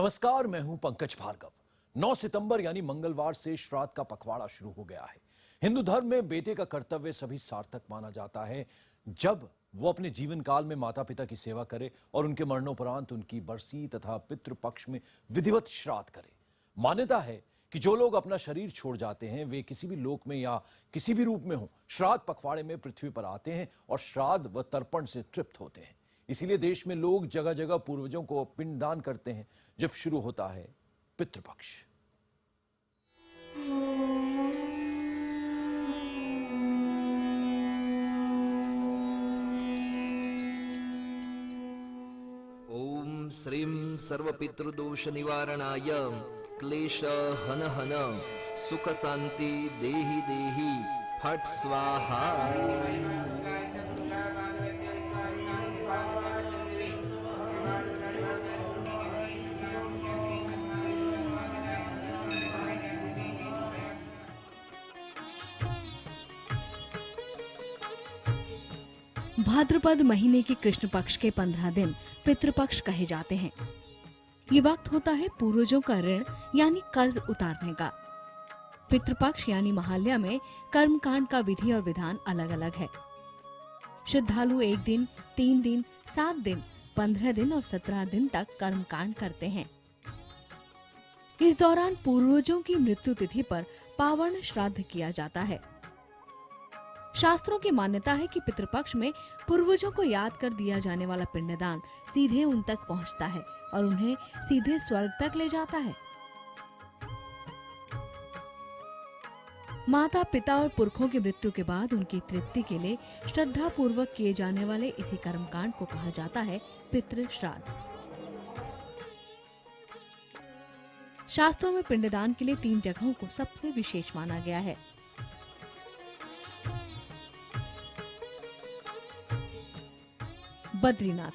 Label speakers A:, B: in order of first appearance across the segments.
A: नमस्कार, मैं हूं पंकज भार्गव। 9 सितंबर यानी मंगलवार से श्राद्ध का पखवाड़ा शुरू हो गया है। हिंदू धर्म में बेटे का कर्तव्य सभी सार्थक माना जाता है जब वो अपने जीवन काल में माता पिता की सेवा करे और उनके मरणोपरांत उनकी बरसी तथा पितृपक्ष में विधिवत श्राद्ध करे। मान्यता है कि जो लोग अपना शरीर छोड़ जाते हैं वे किसी भी लोक में या किसी भी रूप में हो, श्राद्ध पखवाड़े में पृथ्वी पर आते हैं और श्राद्ध व तर्पण से तृप्त होते हैं। इसीलिए देश में लोग जगह जगह पूर्वजों को पिंडदान करते हैं जब शुरू होता है पितृपक्ष।
B: ओम श्रीं सर्वपितृदोष निवारणाय क्लेश हन हन सुख शांति देहि देहि फट स्वाहा।
C: भाद्रपद महीने के कृष्ण पक्ष के 15 दिन पितृपक्ष कहे जाते हैं। ये वक्त होता है पूर्वजों का ऋण यानी कर्ज उतारने का। पितृपक्ष यानी महाल्या में कर्मकांड का विधि और विधान अलग अलग है। श्रद्धालु 1 दिन, 3 दिन, 7 दिन, 15 दिन और 17 दिन तक कर्मकांड करते हैं। इस दौरान पूर्वजों की मृत्यु तिथि पर पावन श्राद्ध किया जाता है। शास्त्रों की मान्यता है कि पितृपक्ष में पूर्वजों को याद कर दिया जाने वाला पिंडदान सीधे उन तक पहुंचता है और उन्हें सीधे स्वर्ग तक ले जाता है। माता पिता और पुरखों की मृत्यु के बाद उनकी तृप्ति के लिए श्रद्धा पूर्वक किए जाने वाले इसी कर्मकांड को कहा जाता है पितृ श्राद्ध। शास्त्रों में पिंडदान के लिए 3 जगहों को सबसे विशेष माना गया है। बद्रीनाथ।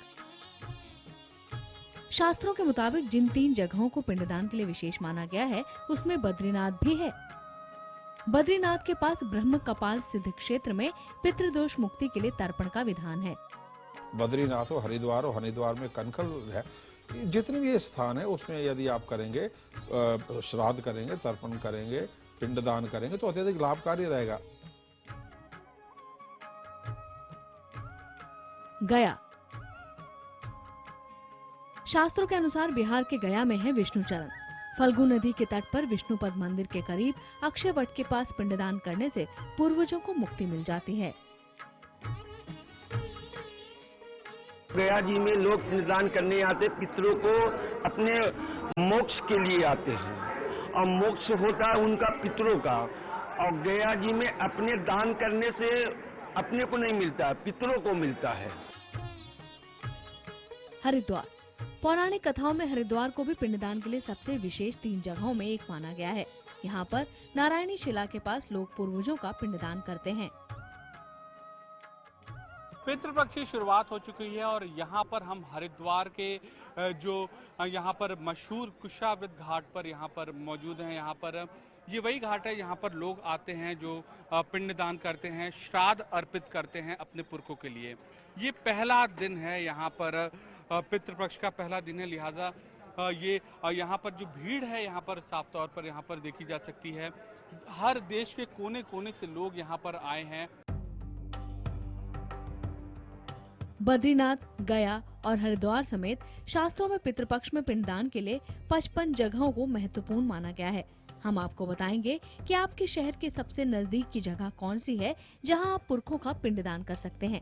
C: शास्त्रों के मुताबिक जिन 3 जगहों को पिंडदान के लिए विशेष माना गया है उसमें बद्रीनाथ भी है। बद्रीनाथ के पास ब्रह्म कपाल सिद्ध क्षेत्र में पितृदोष मुक्ति के लिए तर्पण का विधान है।
D: बद्रीनाथ हो, हरिद्वार हो, हरिद्वार में कनखल है, जितने भी ये स्थान है उसमें यदि आप करेंगे, श्राद्ध करेंगे, तर्पण करेंगे, पिंडदान करेंगे तो अत्यधिक लाभकारी रहेगा।
C: गया। शास्त्रों के अनुसार बिहार के गया में है विष्णु चरण। फल्गु नदी के तट पर विष्णुपद मंदिर के करीब अक्षय वट के पास पिंडदान करने से पूर्वजों को मुक्ति मिल जाती है।
E: गया जी में लोग पिंडदान करने आते, पितरों को अपने मोक्ष के लिए आते हैं और मोक्ष होता है उनका पितरों का। और गया जी में अपने दान करने से अपने को नहीं मिलता, पितरों को मिलता है।
C: हरिद्वार। पौराणिक कथाओं में हरिद्वार को भी पिंडदान के लिए सबसे विशेष 3 जगहों में एक माना गया है। यहाँ पर नारायणी शिला के पास लोग पूर्वजों का पिंडदान करते हैं।
F: पितृपक्ष की शुरुआत हो चुकी है और यहाँ पर हम हरिद्वार के जो यहाँ पर मशहूर कुशावृत घाट पर यहाँ पर मौजूद हैं। यहाँ पर ये वही घाट है, यहाँ पर लोग आते हैं जो पिंडदान करते हैं, श्राद्ध अर्पित करते हैं अपने पुरखों के लिए। ये पहला दिन है, यहाँ पर पितृपक्ष का पहला दिन है, लिहाजा ये यहाँ पर जो भीड़ है यहाँ पर साफ तौर पर यहाँ पर देखी जा सकती है। हर देश के कोने कोने से लोग यहाँ पर आए हैं।
C: बद्रीनाथ, गया और हरिद्वार समेत शास्त्रों में पितृपक्ष में पिंडदान के लिए 55 जगहों को महत्वपूर्ण माना गया है। हम आपको बताएंगे कि आपके शहर के सबसे नजदीक की जगह कौन सी है जहां आप पुरखों का पिंडदान कर सकते हैं,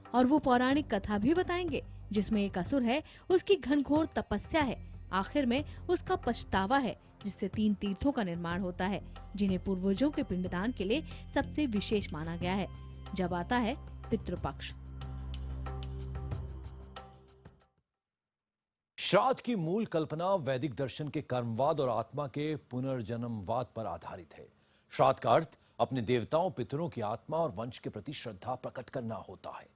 C: और वो पौराणिक कथा भी बताएंगे जिसमें एक असुर है, उसकी घनघोर तपस्या है, आखिर में उसका पछतावा है, जिससे 3 तीर्थों का निर्माण होता है जिन्हें पूर्वजों के पिंडदान के लिए सबसे विशेष माना गया है जब आता है पितृपक्ष।
A: श्राद्ध की मूल कल्पना वैदिक दर्शन के कर्मवाद और आत्मा के पुनर्जन्मवाद पर आधारित है। श्राद्ध का अर्थ अपने देवताओं पितरों की आत्मा और वंश के प्रति श्रद्धा प्रकट करना होता है।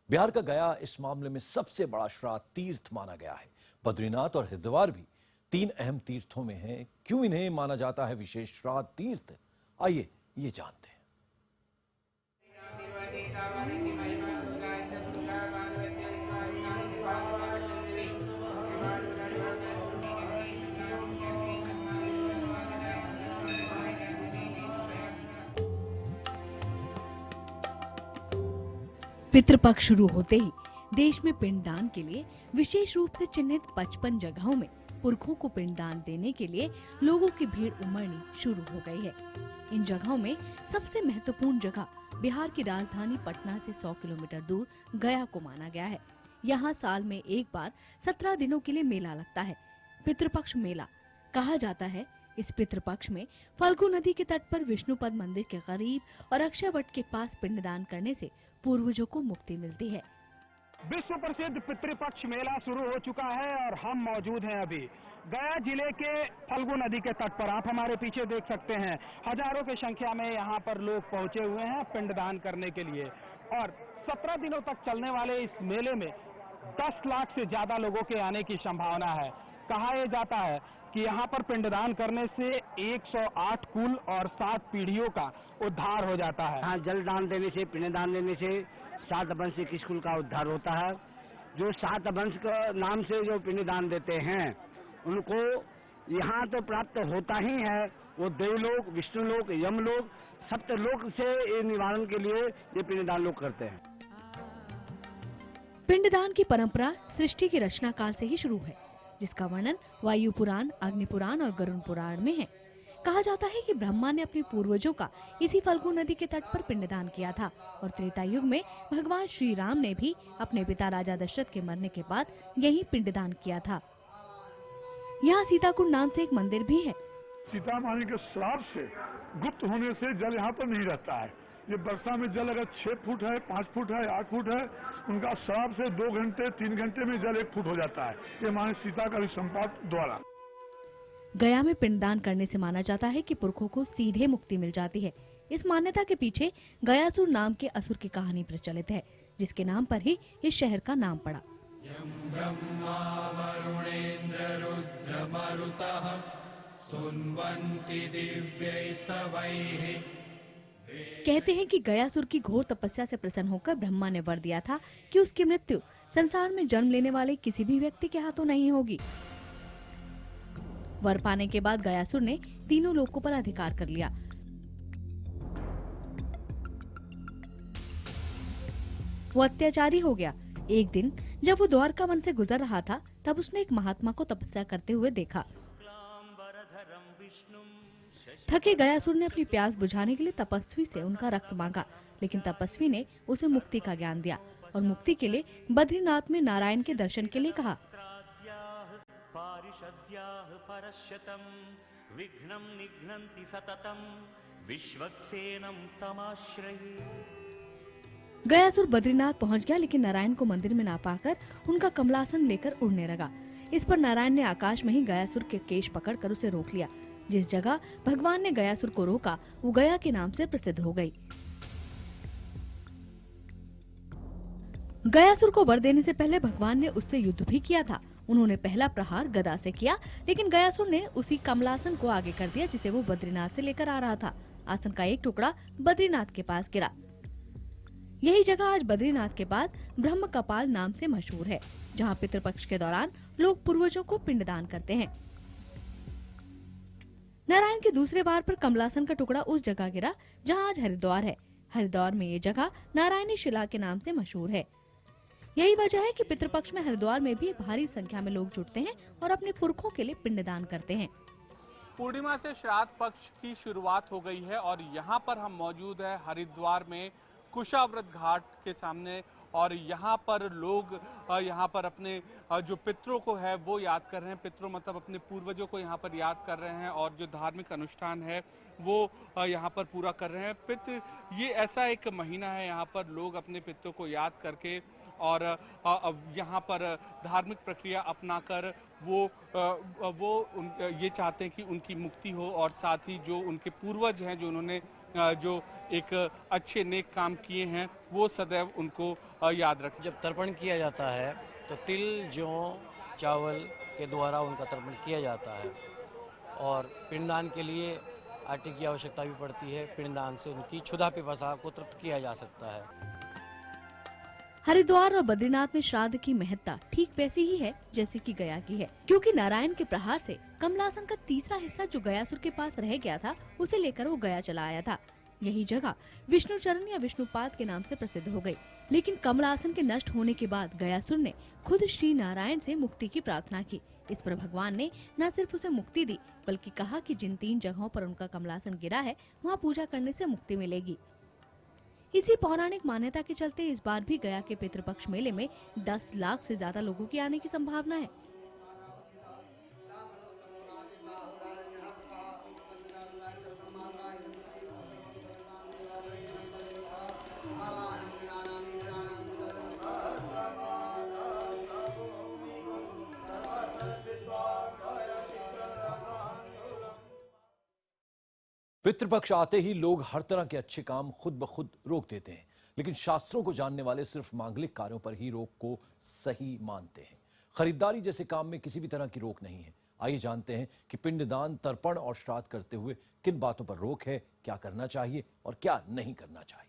A: बिहार का गया इस मामले में सबसे बड़ा श्राद्ध तीर्थ माना गया है। बद्रीनाथ और हरिद्वार भी 3 अहम तीर्थों में हैं। क्यों इन्हें माना जाता है विशेष श्राद्ध तीर्थ, आइए ये जानते हैं।
C: पितृपक्ष शुरू होते ही देश में पिंडदान के लिए विशेष रूप से चिन्हित 55 जगहों में पुरखों को पिंडदान देने के लिए लोगों की भीड़ उमड़नी शुरू हो गई है। इन जगहों में सबसे महत्वपूर्ण जगह बिहार की राजधानी पटना से 100 किलोमीटर दूर गया को माना गया है। यहाँ साल में एक बार 17 दिनों के लिए मेला लगता है। पितृपक्ष मेला कहा जाता है। इस पितृपक्ष में फल्गु नदी के तट पर विष्णुपद मंदिर के करीब और अक्षय वट के पास पिंडदान करने से पूर्वजों को मुक्ति मिलती है।
E: विश्व प्रसिद्ध पितृपक्ष मेला शुरू हो चुका है और हम मौजूद हैं अभी गया जिले के फल्गु नदी के तट पर। आप हमारे पीछे देख सकते हैं हजारों की संख्या में यहाँ पर लोग पहुंचे हुए हैं पिंडदान करने के लिए। और 17 दिनों तक चलने वाले इस मेले में 10 लाख से ज्यादा लोगों के आने की संभावना है। कहा यह जाता है कि यहाँ पर पिंडदान करने से 108 कुल और 7 पीढ़ियों का उद्धार हो जाता है।
G: हाँ, जल दान देने से, पिंडदान देने से 7 वंश किस कुल का उद्धार होता है। जो 7 वंश के नाम से जो पिंडदान देते हैं उनको यहाँ तो प्राप्त होता ही है। वो देवलोक, विष्णुलोक, यमलोक, सप्तलोक से ये निवारण के लिए ये पिंडदान लोग करते हैं।
C: पिंडदान की परंपरा सृष्टि की रचना काल से ही शुरू है, जिसका वर्णन वायु पुराण, अग्नि पुराण और गरुड़ पुराण में है। कहा जाता है कि ब्रह्मा ने अपने पूर्वजों का इसी फल्गु नदी के तट पर पिंडदान किया था और त्रेता युग में भगवान श्री राम ने भी अपने पिता राजा दशरथ के मरने के बाद यही पिंडदान किया था। यहाँ सीताकुंड नाम से एक मंदिर भी है।
H: सीता माता के श्राप से गुप्त होने से जल यहाँ पर नहीं रहता है। ये वर्षा में जल अगर 6 फुट है, 5 फुट है, 8 फुट है, उनका श्राप से 2 घंटे 3 घंटे में जल 1 फुट हो जाता है। ये माने सीता का विसंपात द्वारा।
C: गया में पिंडदान करने से माना जाता है कि पुरखों को सीधे मुक्ति मिल जाती है। इस मान्यता के पीछे गयासुर नाम के असुर की कहानी प्रचलित है, जिसके नाम पर ही इस शहर का नाम पड़ा। कहते हैं कि गयासुर की घोर तपस्या से प्रसन्न होकर ब्रह्मा ने वर दिया था कि उसकी मृत्यु संसार में जन्म लेने वाले किसी भी व्यक्ति के हाथों नहीं होगी। वर पाने के बाद गयासुर ने तीनों लोकों पर अधिकार कर लिया। वो अत्याचारी हो गया। एक दिन जब वो द्वारका वन से गुजर रहा था, तब उसने एक महात्मा को तपस्या करते हुए देखा। थके गयासुर ने अपनी प्यास बुझाने के लिए तपस्वी से उनका रक्त मांगा, लेकिन तपस्वी ने उसे मुक्ति का ज्ञान दिया और मुक्ति के लिए बद्रीनाथ में नारायण के दर्शन के लिए कहा। गयासुर बद्रीनाथ पहुंच गया, लेकिन नारायण को मंदिर में ना पाकर उनका कमलासन लेकर उड़ने लगा। इस पर नारायण ने आकाश में ही गयासुर के केश पकड़कर उसे रोक लिया। जिस जगह भगवान ने गयासुर को रोका, वो गया के नाम से प्रसिद्ध हो गई। गयासुर को वर देने से पहले भगवान ने उससे युद्ध भी किया था। उन्होंने पहला प्रहार गदा से किया, लेकिन गयासुर ने उसी कमलासन को आगे कर दिया जिसे वो बद्रीनाथ से लेकर आ रहा था। आसन का एक टुकड़ा बद्रीनाथ के पास गिरा। यही जगह आज बद्रीनाथ के पास ब्रह्म कपाल नाम से मशहूर है, जहाँ पितृपक्ष के दौरान लोग पूर्वजों को पिंडदान करते हैं। नारायण के दूसरे बार पर कमलासन का टुकड़ा उस जगह गिरा जहाँ आज हरिद्वार है। हरिद्वार में ये जगह नारायणी शिला के नाम से मशहूर है। यही वजह है कि पितृपक्ष में हरिद्वार में भी भारी संख्या में लोग जुटते हैं और अपने पुरखों के लिए पिंडदान करते हैं।
F: पूर्णिमा से श्राद्ध पक्ष की शुरुआत हो गई है और यहाँ पर हम मौजूद है हरिद्वार में कुशाव्रत घाट के सामने और यहाँ पर लोग यहाँ पर अपने जो पितरों को है वो याद कर रहे हैं। पितरों मतलब अपने पूर्वजों को यहाँ पर याद कर रहे हैं और जो धार्मिक अनुष्ठान है वो यहाँ पर पूरा कर रहे हैं। पितृ ये ऐसा एक महीना है यहाँ पर लोग अपने पितरों को याद करके और यहाँ पर धार्मिक प्रक्रिया अपनाकर वो ये चाहते हैं कि उनकी मुक्ति हो और साथ ही जो उनके पूर्वज हैं जो उन्होंने जो एक अच्छे नेक काम किए हैं वो सदैव उनको याद रखें।
I: जब तर्पण किया जाता है तो तिल, जौ, चावल के द्वारा उनका तर्पण किया जाता है और पिंडदान के लिए आटे की आवश्यकता भी पड़ती है। पिंडदान से उनकी क्षुधा पिपासा को तृप्त किया जा सकता है।
C: हरिद्वार और बद्रीनाथ में श्राद्ध की महत्ता ठीक वैसी ही है जैसी कि गया की है, क्योंकि नारायण के प्रहार से कमलासन का तीसरा हिस्सा जो गयासुर के पास रह गया था उसे लेकर वो गया चला आया था। यही जगह विष्णुचरण या विष्णुपाद के नाम से प्रसिद्ध हो गई। लेकिन कमलासन के नष्ट होने के बाद गयासुर ने खुद श्री नारायण से मुक्ति की प्रार्थना की। इस पर भगवान ने न सिर्फ उसे मुक्ति दी, बल्कि कहा कि जिन 3 जगहों पर उनका कमलासन गिरा है, वहाँ पूजा करने से मुक्ति मिलेगी। इसी पौराणिक मान्यता के चलते इस बार भी गया के पितृपक्ष मेले में 10 लाख से ज्यादा लोगों के आने की संभावना है।
A: पितृपक्ष आते ही लोग हर तरह के अच्छे काम खुद ब खुद रोक देते हैं, लेकिन शास्त्रों को जानने वाले सिर्फ मांगलिक कार्यों पर ही रोक को सही मानते हैं। खरीदारी जैसे काम में किसी भी तरह की रोक नहीं है। आइए जानते हैं कि पिंडदान, तर्पण और श्राद्ध करते हुए किन बातों पर रोक है, क्या करना चाहिए और क्या नहीं करना चाहिए।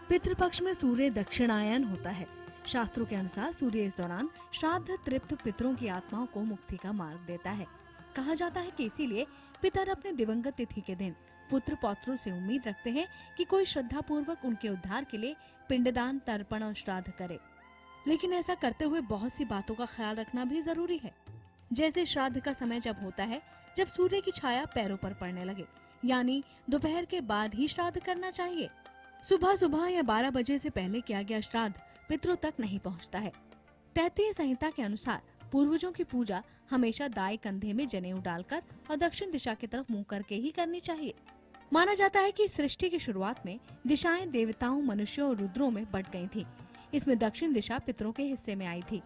C: पितृपक्ष में सूर्य दक्षिणायन होता है। शास्त्रों के अनुसार सूर्य इस दौरान श्राद्ध तृप्त पितरों की आत्माओं को मुक्ति का मार्ग देता है। कहा जाता है कि इसीलिए पितर अपने दिवंगत तिथि के दिन पुत्र पौत्रों से उम्मीद रखते हैं कि कोई श्रद्धा पूर्वक उनके उद्धार के लिए पिंडदान, तर्पण और श्राद्ध करे। लेकिन ऐसा करते हुए बहुत सी बातों का ख्याल रखना भी जरूरी है। जैसे श्राद्ध का समय जब होता है जब सूर्य की छाया पैरों पर पड़ने लगे, यानी दोपहर के बाद ही श्राद्ध करना चाहिए। सुबह या 12 बजे से पहले किया गया श्राद्ध पितरों तक नहीं पहुंचता है। तैत्तिरीय संहिता के अनुसार पूर्वजों की पूजा हमेशा दाएं कंधे में जनेऊ डालकर और दक्षिण दिशा की तरफ मुंह करके ही करनी चाहिए। माना जाता है कि सृष्टि की शुरुआत में दिशाएं देवताओं, मनुष्यों और रुद्रों में बंट गई थी। इसमें दक्षिण दिशा पितरों के हिस्से में आई थी।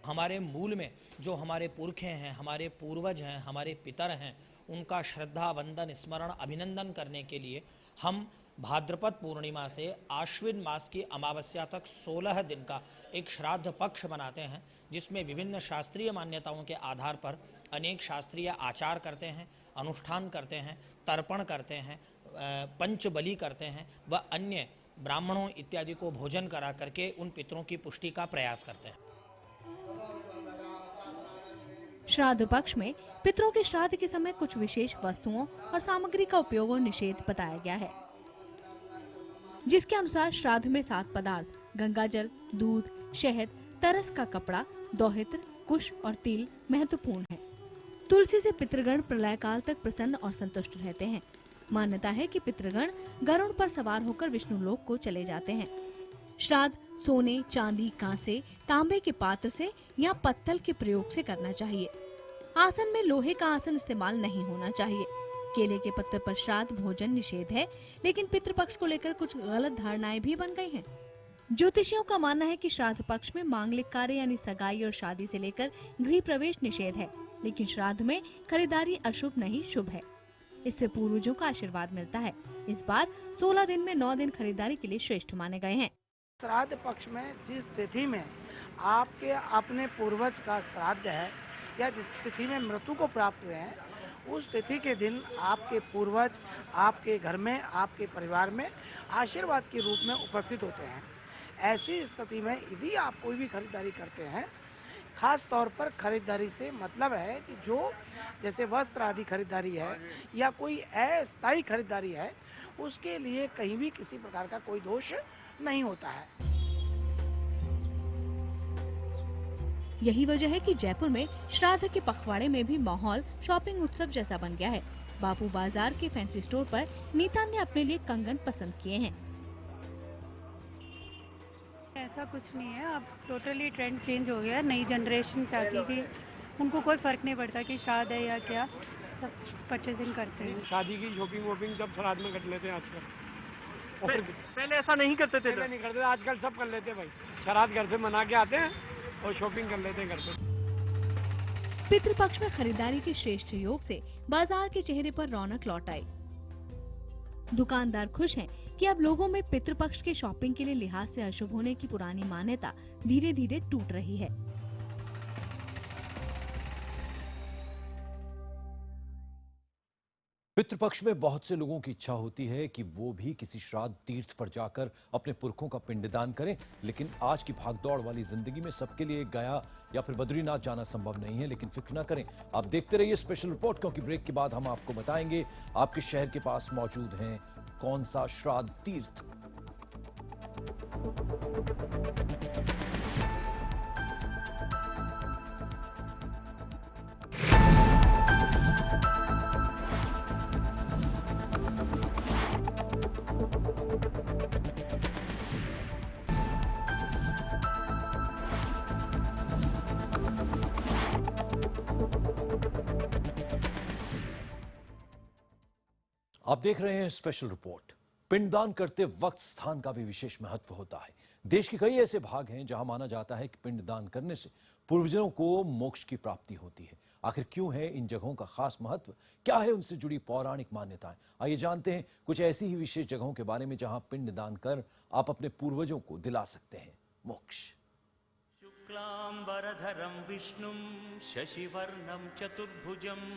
J: हमारे मूल में जो हमारे पुरखे हैं, हमारे पूर्वज हैं, हमारे पितर हैं, उनका श्रद्धा, वंदन, स्मरण, अभिनंदन करने के लिए हम भाद्रपद पूर्णिमा से आश्विन मास की अमावस्या तक 16 दिन का एक श्राद्ध पक्ष बनाते हैं, जिसमें विभिन्न शास्त्रीय मान्यताओं के आधार पर अनेक शास्त्रीय आचार करते हैं, अनुष्ठान करते हैं, तर्पण करते हैं, पंचबली करते हैं व अन्य ब्राह्मणों इत्यादि को भोजन करा करके उन पितरों की पुष्टि का प्रयास करते हैं।
C: श्राद्ध पक्ष में पितरों के श्राद्ध के समय कुछ विशेष वस्तुओं और सामग्री का उपयोग और निषेध बताया गया है, जिसके अनुसार श्राद्ध में 7 पदार्थ गंगाजल, दूध, शहद, तरस का कपड़ा, दौहित्र, कुश और तिल महत्वपूर्ण है। तुलसी से पितृगण प्रलय काल तक प्रसन्न और संतुष्ट रहते हैं। मान्यता है कि पितृगण गरुड़ पर सवार होकर विष्णु लोक को चले जाते हैं। श्राद्ध सोने, चांदी, कांसे, तांबे के पात्र से या पत्तल के प्रयोग से करना चाहिए। आसन में लोहे का आसन इस्तेमाल नहीं होना चाहिए। केले के पत्ते पर श्राद्ध भोजन निषेध है, लेकिन पितृपक्ष को लेकर कुछ गलत धारणाएं भी बन गई हैं। ज्योतिषियों का मानना है कि श्राद्ध पक्ष में मांगलिक कार्य यानी सगाई और शादी से लेकर गृह प्रवेश निषेध है, लेकिन श्राद्ध में खरीदारी अशुभ नहीं शुभ है। इससे पूर्वजों का आशीर्वाद मिलता है। इस बार 16 दिन में 9 दिन खरीदारी के लिए श्रेष्ठ माने गए हैं।
K: श्राद्ध पक्ष में जिस तिथि में आपके अपने पूर्वज का श्राद्ध है या जिस तिथि में मृत्यु को प्राप्त हुए हैं, उस तिथि के दिन आपके पूर्वज आपके घर में, आपके परिवार में आशीर्वाद के रूप में उपस्थित होते हैं। ऐसी स्थिति में यदि आप कोई भी खरीदारी करते हैं, खास तौर पर खरीदारी से मतलब है कि जो जैसे वस्त्र आदि खरीदारी है या कोई अस्थायी खरीदारी है, उसके लिए कहीं भी किसी प्रकार का कोई दोष नहीं होता है।
C: यही वजह है कि जयपुर में श्राद्ध के पखवाड़े में भी माहौल शॉपिंग उत्सव जैसा बन गया है। बापू बाजार के फैंसी स्टोर पर नीता ने अपने लिए कंगन पसंद किए हैं।
L: ऐसा कुछ नहीं है, अब टोटली ट्रेंड चेंज हो गया है। नई जनरेशन चाहती थी, उनको कोई फर्क नहीं पड़ता कि श्राद्ध है या क्या, सब परचेजिंग करते हैं।
E: शादी की शॉपिंग वॉपिंग सब श्राद्ध में कर लेते हैं आजकल।
K: पहले ऐसा नहीं करते थे,
E: नहीं करते, आजकल सब कर लेते हैं भाई। श्राद्ध घर से मना के आते हैं और शॉपिंग कर लेते हैं घर पे।
C: पितृपक्ष में खरीदारी के श्रेष्ठ योग से बाजार के चेहरे पर रौनक लौट आई। दुकानदार खुश हैं कि अब लोगों में पितृपक्ष के शॉपिंग के लिए लिहाज से अशुभ होने की पुरानी मान्यता धीरे धीरे टूट रही है।
A: पितृपक्ष में बहुत से लोगों की इच्छा होती है कि वो भी किसी श्राद्ध तीर्थ पर जाकर अपने पुरखों का पिंडदान करें, लेकिन आज की भागदौड़ वाली जिंदगी में सबके लिए गया या फिर बद्रीनाथ जाना संभव नहीं है। लेकिन फिक्र न करें, आप देखते रहिए स्पेशल रिपोर्ट, क्योंकि ब्रेक के बाद हम आपको बताएंगे आपके शहर के पास मौजूद हैं कौन सा श्राद्ध तीर्थ। आप देख रहे हैं स्पेशल रिपोर्ट। पिंडदान करते वक्त स्थान का भी विशेष महत्व होता है। देश के कई ऐसे भाग हैं जहां माना जाता है कि पिंडदान करने से पूर्वजों को मोक्ष की प्राप्ति होती है। आखिर क्यों है इन जगहों का खास महत्व, क्या है उनसे जुड़ी पौराणिक मान्यताएं, आइए जानते हैं कुछ ऐसी ही विशेष जगहों के बारे में जहां पिंडदान कर आप अपने पूर्वजों को दिला सकते हैं मोक्ष।
M: शुक्लांबरधरं विष्णुं शशिवर्णं चतुर्भुजं।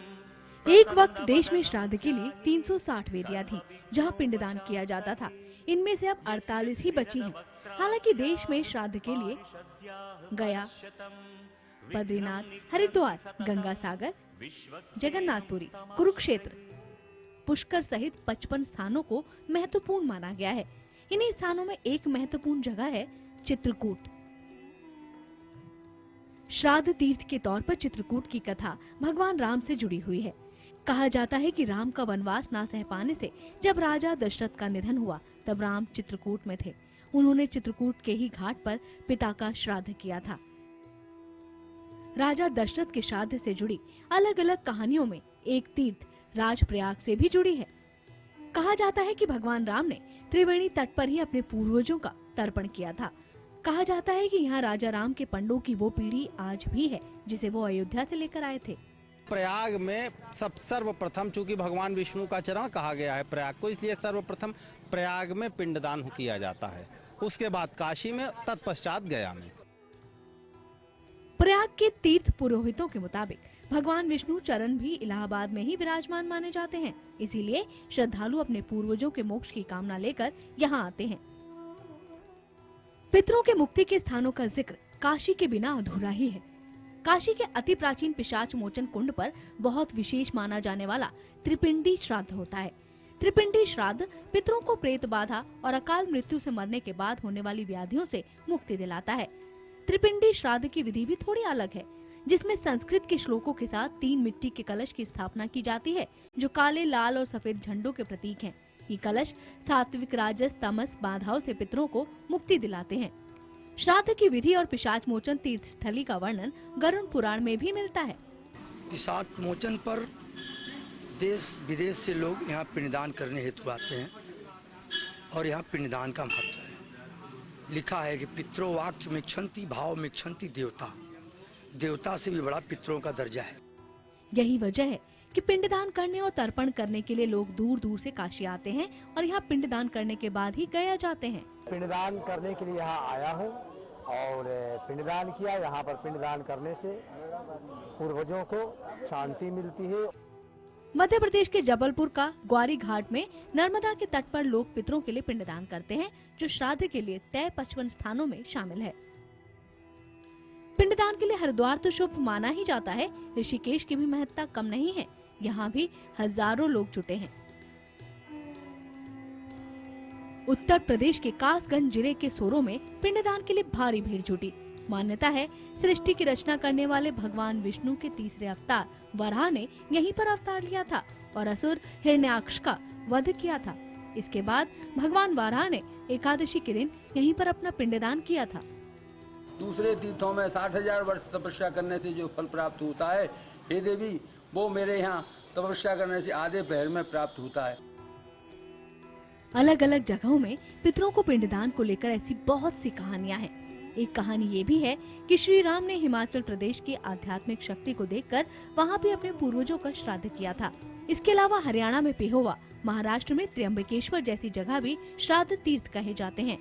C: एक वक्त देश में श्राद्ध के लिए 360 वेदियां थी जहां पिंडदान किया जाता था। इनमें से अब 48 ही बची हैं। हालांकि देश में श्राद्ध के लिए गया, बद्रीनाथ, हरिद्वार, गंगा सागर, जगन्नाथपुरी, कुरुक्षेत्र, पुष्कर सहित 55 स्थानों को महत्वपूर्ण माना गया है। इन्हीं स्थानों में एक महत्वपूर्ण जगह है चित्रकूट। श्राद्ध तीर्थ के तौर पर चित्रकूट की कथा भगवान राम से जुड़ी हुई है। कहा जाता है कि राम का वनवास ना सह पाने से जब राजा दशरथ का निधन हुआ तब राम चित्रकूट में थे। उन्होंने चित्रकूट के ही घाट पर पिता का श्राद्ध किया था। राजा दशरथ के श्राद्ध से जुड़ी अलग अलग कहानियों में एक तीर्थ राजप्रयाग से भी जुड़ी है। कहा जाता है कि भगवान राम ने त्रिवेणी तट पर ही अपने पूर्वजों का तर्पण किया था। कहा जाता है कि यहाँ राजा राम के पंडों की वो पीढ़ी आज भी है जिसे वो अयोध्या से लेकर आए थे।
N: प्रयाग में सर्वप्रथम, चूंकि भगवान विष्णु का चरण कहा गया है प्रयाग को, इसलिए सर्वप्रथम प्रयाग में पिंडदान किया जाता है। उसके बाद काशी में, तत्पश्चात गया में।
C: प्रयाग के तीर्थ पुरोहितों के मुताबिक भगवान विष्णु चरण भी इलाहाबाद में ही विराजमान माने जाते हैं। इसीलिए श्रद्धालु अपने पूर्वजों के मोक्ष की कामना लेकर यहाँ आते हैं। पितरों के मुक्ति के स्थानों का जिक्र काशी के बिना अधूरा ही है। काशी के अति प्राचीन पिशाच मोचन कुंड पर बहुत विशेष माना जाने वाला त्रिपिंडी श्राद्ध होता है। त्रिपिंडी श्राद्ध पितरों को प्रेत बाधा और अकाल मृत्यु से मरने के बाद होने वाली व्याधियों से मुक्ति दिलाता है। त्रिपिंडी श्राद्ध की विधि भी थोड़ी अलग है, जिसमें संस्कृत के श्लोकों के साथ 3 मिट्टी के कलश की स्थापना की जाती है जो काले, लाल और सफेद झंडों के प्रतीक हैं। ये कलश सात्विक, राजस, तमस बाधाओं से पितरों को मुक्ति दिलाते हैं। श्राद्ध की विधि और पिशाच मोचन तीर्थ स्थली का वर्णन गरुड़ पुराण में भी मिलता है।
O: पिशाच मोचन पर देश विदेश से लोग यहाँ पिंडदान करने हेतु आते हैं और यहाँ पिंडदान का महत्व है। लिखा है कि पितरों वाक्य मिक्षंति भाव मिक्षंति देवता, देवता से भी बड़ा पितरों का दर्जा है।
C: यही वजह है कि पिंडदान करने और तर्पण करने के लिए लोग दूर दूर से काशी आते हैं और यहाँ पिंडदान करने के बाद ही गया जाते हैं।
P: पिंडदान करने के लिए यहाँ आया हूँ और पिंडदान किया। यहाँ पर पिंडदान करने से पूर्वजों को शांति मिलती है।
C: मध्य प्रदेश के जबलपुर का ग्वारी घाट में नर्मदा के तट पर लोग पितरों के लिए पिंडदान करते हैं, जो श्राद्ध के लिए तय 55 स्थानों में शामिल है। पिंडदान के लिए हरिद्वार तो शुभ माना ही जाता है, ऋषिकेश की भी महत्ता कम नहीं है। यहाँ भी हजारों लोग जुटे हैं। उत्तर प्रदेश के कासगंज जिले के सोरो में पिंडदान के लिए भारी भीड़ जुटी। मान्यता है सृष्टि की रचना करने वाले भगवान विष्णु के तीसरे अवतार वराह ने यहीं पर अवतार लिया था और असुर हिरण्याक्ष का वध किया था। इसके बाद भगवान वराह ने एकादशी के दिन यहीं पर अपना पिंडदान किया था।
Q: दूसरे तीर्थों में 60,000 वर्ष तपस्या करने से जो फल प्राप्त होता है, हे देवी, वो मेरे यहाँ तपस्या करने से आधे पहर में प्राप्त होता है।
C: अलग अलग जगहों में पितरों को पिंडदान को लेकर ऐसी बहुत सी कहानियां हैं। एक कहानी ये भी है कि श्री राम ने हिमाचल प्रदेश की आध्यात्मिक शक्ति को देखकर वहाँ भी अपने पूर्वजों का श्राद्ध किया था। इसके अलावा हरियाणा में पेहोवा, महाराष्ट्र में त्र्यंबकेश्वर जैसी जगह भी श्राद्ध तीर्थ कहे जाते हैं।